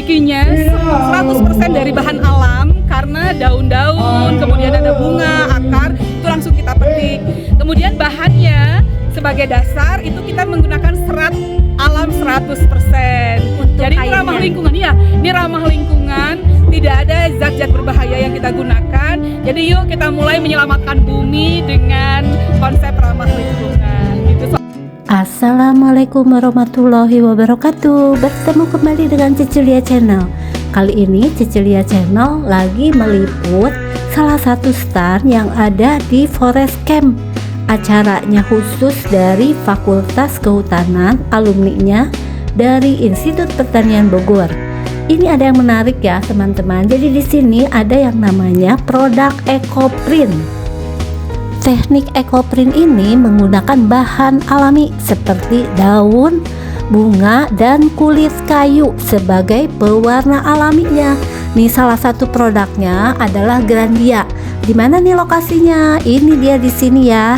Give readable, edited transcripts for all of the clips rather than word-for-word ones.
bikinnya 100% dari bahan alam, karena daun-daun, kemudian ada bunga, akar, itu langsung kita petik. Kemudian bahannya sebagai dasar itu kita menggunakan serat alam 100%. Jadi ini ramah lingkungan, ya. Ini ramah lingkungan, tidak ada zat-zat berbahaya yang kita gunakan. Jadi yuk kita mulai menyelamatkan bumi dengan konsep ramah lingkungan. Gitu. Assalamualaikum warahmatullahi wabarakatuh. Bertemu kembali dengan Cecilia Channel. Kali ini Cecilia Channel lagi meliput salah satu stand yang ada di Forest Camp. Acaranya khusus dari Fakultas Kehutanan, alumninya dari Institut Pertanian Bogor. Ini ada yang menarik ya teman-teman. Jadi di sini ada yang namanya produk EcoPrint. Teknik EcoPrint ini menggunakan bahan alami seperti daun, bunga, dan kulit kayu sebagai pewarna alaminya. Nih salah satu produknya adalah Grandia. Di mana nih lokasinya? Ini dia di sini ya.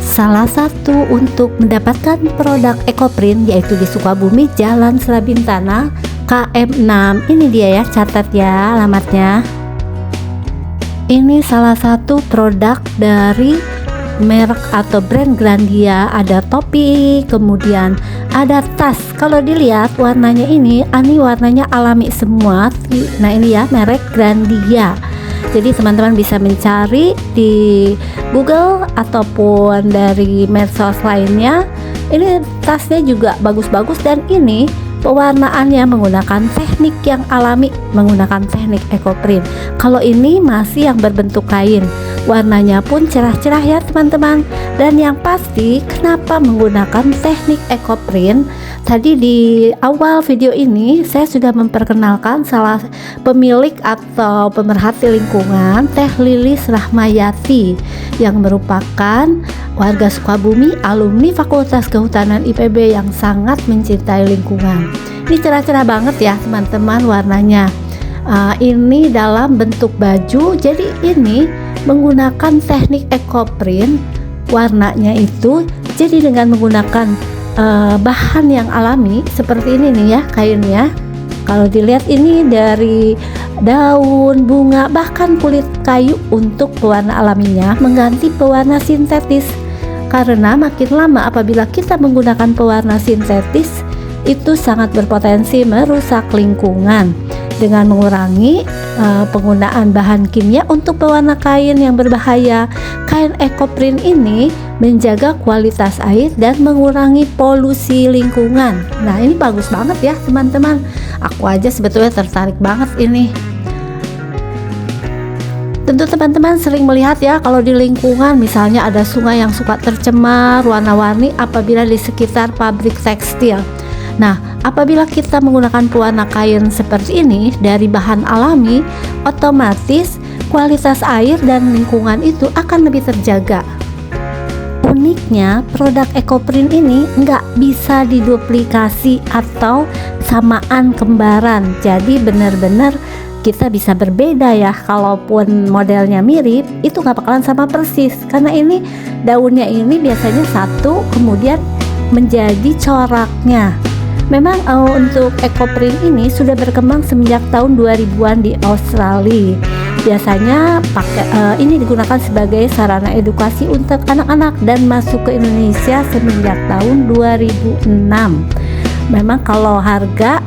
Salah satu untuk mendapatkan produk EcoPrint yaitu di Sukabumi, Jalan Selabintana, KM 6. Ini dia ya, catat ya alamatnya. Ini salah satu produk dari merek atau brand Grandia. Ada topi, kemudian ada tas. Kalau dilihat warnanya ini warnanya alami semua. Nah ini ya merek Grandia. Jadi teman-teman bisa mencari di Google ataupun dari medsos lainnya. Ini tasnya juga bagus-bagus dan ini pewarnaannya menggunakan teknik yang alami, menggunakan teknik EcoPrint. Kalau ini masih yang berbentuk kain, warnanya pun cerah-cerah ya teman-teman. Dan yang pasti kenapa menggunakan teknik EcoPrint? Tadi di awal video ini saya sudah memperkenalkan salah pemilik atau pemerhati lingkungan, Teh Lilis Rahmayati, yang merupakan warga Sukabumi, alumni Fakultas Kehutanan IPB yang sangat mencintai lingkungan. Ini cerah-cerah banget ya teman-teman warnanya. Ini dalam bentuk baju, jadi ini menggunakan teknik EcoPrint. Warnanya itu jadi dengan menggunakan bahan yang alami seperti ini nih ya kainnya. Kalau dilihat ini dari daun, bunga, bahkan kulit kayu untuk pewarna alaminya mengganti pewarna sintetis. Karena makin lama apabila kita menggunakan pewarna sintetis itu sangat berpotensi merusak lingkungan dengan mengurangi penggunaan bahan kimia untuk pewarna kain yang berbahaya. Kain EcoPrint ini menjaga kualitas air dan mengurangi polusi lingkungan. Nah ini bagus banget ya teman-teman. Aku aja sebetulnya tertarik banget ini. Tentu teman-teman sering melihat ya kalau di lingkungan misalnya ada sungai yang suka tercemar warna-warni apabila di sekitar pabrik tekstil. Nah apabila kita menggunakan pewarna kain seperti ini dari bahan alami, otomatis kualitas air dan lingkungan itu akan lebih terjaga. Uniknya produk EcoPrint ini nggak bisa diduplikasi atau samaan kembaran. Jadi benar-benar kita bisa berbeda ya. Kalaupun modelnya mirip itu nggak bakalan sama persis, karena ini daunnya ini biasanya satu kemudian menjadi coraknya. Memang untuk EcoPrint ini sudah berkembang semenjak tahun 2000-an di Australia. Biasanya ini digunakan sebagai sarana edukasi untuk anak-anak dan masuk ke Indonesia semenjak tahun 2006. Memang kalau harga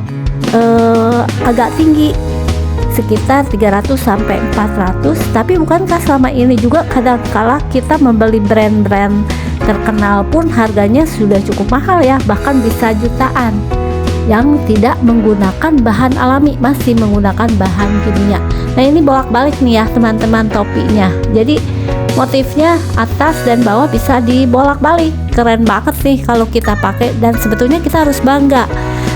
agak tinggi, sekitar 300 sampai 400, tapi bukankah selama ini juga kadang-kala kita membeli brand-brand terkenal pun harganya sudah cukup mahal ya, bahkan bisa jutaan, yang tidak menggunakan bahan alami, masih menggunakan bahan kimia. Nah ini bolak-balik nih ya teman-teman topinya, jadi motifnya atas dan bawah bisa dibolak-balik. Keren banget sih kalau kita pakai, dan sebetulnya kita harus bangga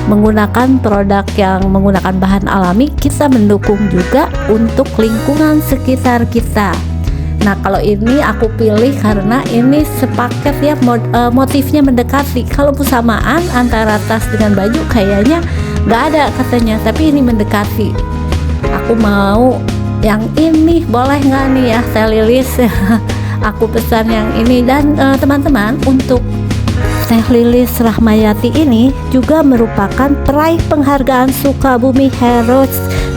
menggunakan produk yang menggunakan bahan alami. Kita mendukung juga untuk lingkungan sekitar kita. Nah kalau ini aku pilih karena ini sepaket ya, motifnya mendekati. Kalau bersamaan antara tas dengan baju kayaknya nggak ada katanya, tapi ini mendekati. Aku mau yang ini, boleh nggak nih ya Teh Lilis? Aku pesan yang ini. Dan teman-teman untuk Teh Lilis Rahmayati ini juga merupakan peraih penghargaan Sukabumi Heroes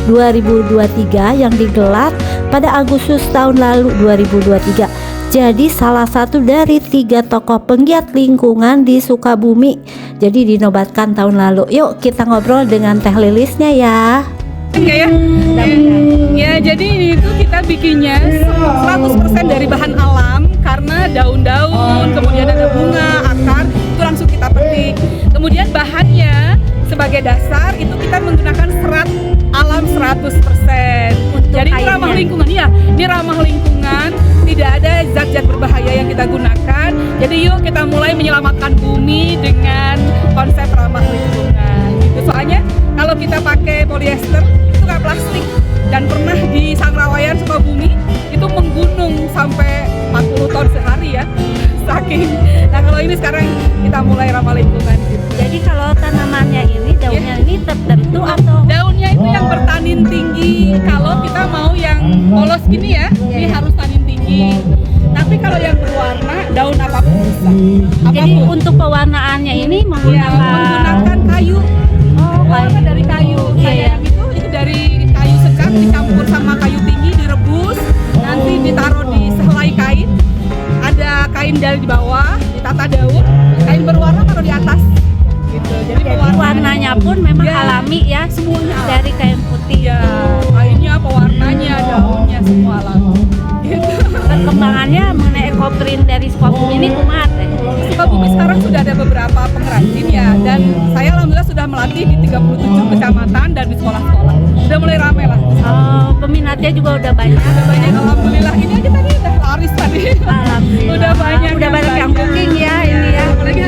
2023 yang digelar pada Agustus tahun lalu 2023. Jadi salah satu dari 3 tokoh penggiat lingkungan di Sukabumi. Jadi dinobatkan tahun lalu. Yuk kita ngobrol dengan Teh Lilisnya ya. Ya, ya, jadi itu kita bikinnya 100% dari bahan alam karena daun-daun, kemudian ada bunga, akar, itu langsung kita petik. Kemudian bahannya sebagai dasar itu kita menggunakan serat alam 100%. Jadi ini ramah lingkungan, ya. Ini ramah lingkungan, tidak ada zat-zat berbahaya yang kita gunakan. Jadi yuk kita mulai menyelamatkan bumi dengan konsep ramah lingkungan. Gitu. Soalnya kalau kita pakai polyester itu kayak plastik, dan pernah di Sangrawayan Sukabumi itu menggunung sampai 40 ton sehari ya, saking. Nah kalau ini sekarang kita mulai ramah lingkungan gitu. Jadi kalau tanamannya ini daunnya ini tertentu atau daunnya itu yang bertanin tinggi. Kalau kita mau yang polos gini ya, ini harus tanin tinggi. Tapi kalau yang berwarna, daun apapun bisa. jadi untuk pewarnaannya ini Ya, menggunakan menggunakan kayu. Warna dari kayu. Kayak itu dari kayu sekam dicampur sama kayu tinggi, direbus, nanti ditaruh di sehelai kain. Ada kain dari di bawah, ditata daun, kain berwarna taruh di atas. Gitu. Jadi warnanya pun memang Ya, alami ya, semuanya alami. dari kain putih. Ya, kainnya, pewarnanya, daunnya semua alami. Gitu. Perkembangannya mengenai ekoprint dari Sukabumi ini kumaha teh? Sukabumi sekarang sudah ada beberapa pengrajin ya, dan saya alhamdulillah sudah melatih di 37 kecamatan dan di sekolah-sekolah. Sudah mulai rame lah. Peminatnya juga udah banyak. Udah banyak alhamdulillah. Ini aja tadi udah laris tadi. Alhamdulillah. Udah banyak yang booking ya ini ya. Apalagi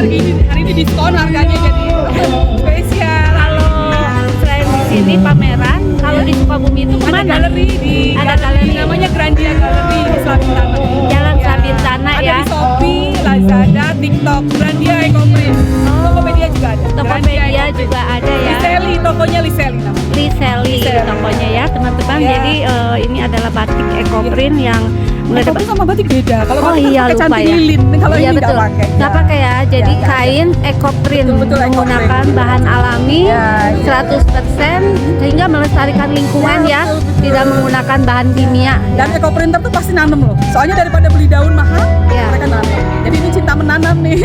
hari ini diskon harganya jadi spesial. Kalau selain di sini pameran, kalau di Sukabumi itu Ada kemana? galeri Ada galeri. namanya Grandia Galeri di Slabintana. Jalan Ya. Slabintana Ada ya. di Shopee, Lazada, TikTok, Grandia Ecoprint. Tokopedia juga ada. Tokopedia Grandia juga ada ya. Liseli, tokonya Liseli namanya. Liseli tokonya ya teman-teman. Ya. Jadi ini adalah batik ekoprint yang Ecoprint sama batik beda. Kalau Oh batik iya, pakai lupa cantik ya. lilin, kalau Iya ini betul. nggak pakai. Nggak pakai ya. Jadi Ya, kain ekoprint Betul, menggunakan ekoprint. bahan alami Ya, 100% sehingga melestarikan lingkungan ya, betul. tidak menggunakan bahan kimia. Dan ekoprinter tuh pasti nanam loh. Soalnya daripada beli daun mahal, Ya. mereka nanam. Jadi ini cinta menanam nih.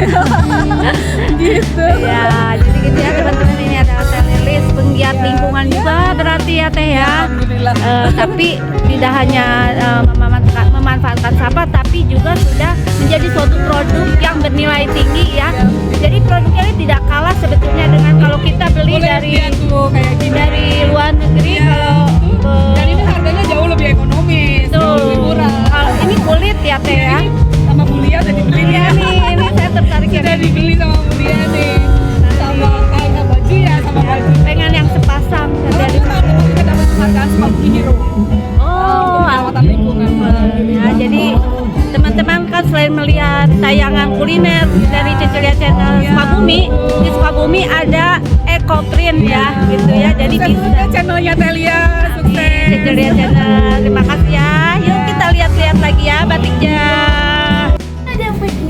Gitu. Ya, jadi gitu ya teman-teman, ini adalah Teh Lilis penggiat lingkungan juga berarti ya Teh ya. Alhamdulillah. Tapi tidak hanya memanfaatkan sampah, tapi juga sudah menjadi suatu produk yang bernilai tinggi ya. Jadi produknya ini tidak kalah sebetulnya dengan kalau kita beli Boleh dari lihat tuh kayak gini. dari luar negeri. Ya, Kalau dan ini harganya jauh lebih ekonomis, tuh, jauh lebih murah. kalau ini kulit ya Teh ya. Ini sama Mulia udah dibeli Iya ya. ini saya tertarik ya. Sudah dibeli sama Mulia nih. Sama kayak baju ya, sama baju. Pengen yang sepasang dari Kita tahun depan kita dapat penghargaan Sukabumi Hero. Perawatan lingkungan. Ya, jadi teman-teman kan selain melihat tayangan kuliner dari Cecelia Channel Sukabumi, di Sukabumi ada ekoprint ya, gitu ya. Jadi Sukses bisa juga channelnya Telia, sukses. Cecelia Channel. Terima kasih ya. Yuk kita lihat-lihat lagi ya batiknya.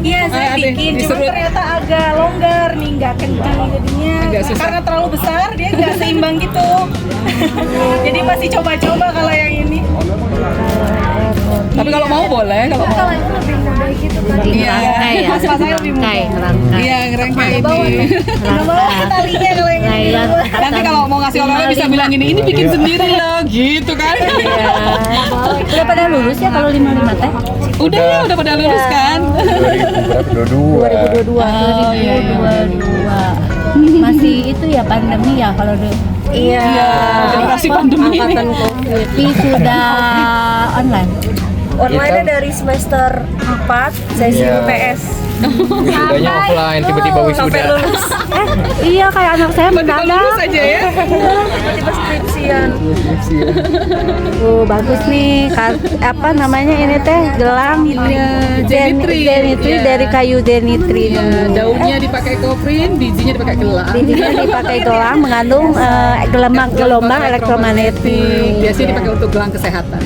Iya, saya bikin, cuma ternyata agak longgar nih, nggak kencang jadinya. Karena terlalu besar, dia nggak seimbang gitu. Jadi masih coba-coba kalau yang ini. Tapi kalau mau boleh, kalau mau. Iya, Ngerangkai ya. saya lebih mudah. Ngerangkai. Iya, ngerangkai ini. Ngerangkai. Talinya kalau yang ini. Nanti kalau mau ngasih oleh-oleh bisa bilang ini bikin sendiri loh, gitu kan? Udah pada lulus ya kalau 55 teh? Udah ya, udah pada lulus kan? 2022. Oh, iya, iya. 2022. Masih itu ya pandemi ya kalau dulu. Iya, masih pandemi ini. Tapi sudah online. Online dari semester 4 sesi Iya. UPS Wisudanya offline, tiba-tiba sampai wisuda. lulus Iya kayak anak saya Tiba-tiba lulus mendadak. aja ya. tiba skripsian. Bagus nih, apa namanya ini teh gelang Jenitri. Jenitri Iya. dari kayu jenitri. Daunnya dipakai koprin, bijinya dipakai gelang. Bijinya dipakai gelang mengandung gelombang elektromagnetik. Biasanya dipakai untuk gelang kesehatan.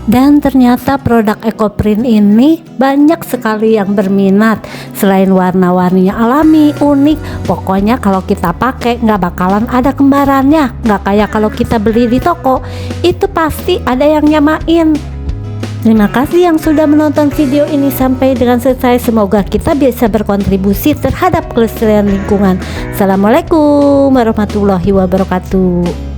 Dan ternyata produk EcoPrint ini banyak sekali yang berminat. Selain warna-warninya alami, unik, pokoknya kalau kita pakai nggak bakalan ada kembarannya. Nggak kayak kalau kita beli di toko, itu pasti ada yang nyamain. Terima kasih yang sudah menonton video ini sampai dengan selesai. Semoga kita bisa berkontribusi terhadap kelestarian lingkungan. Assalamualaikum warahmatullahi wabarakatuh.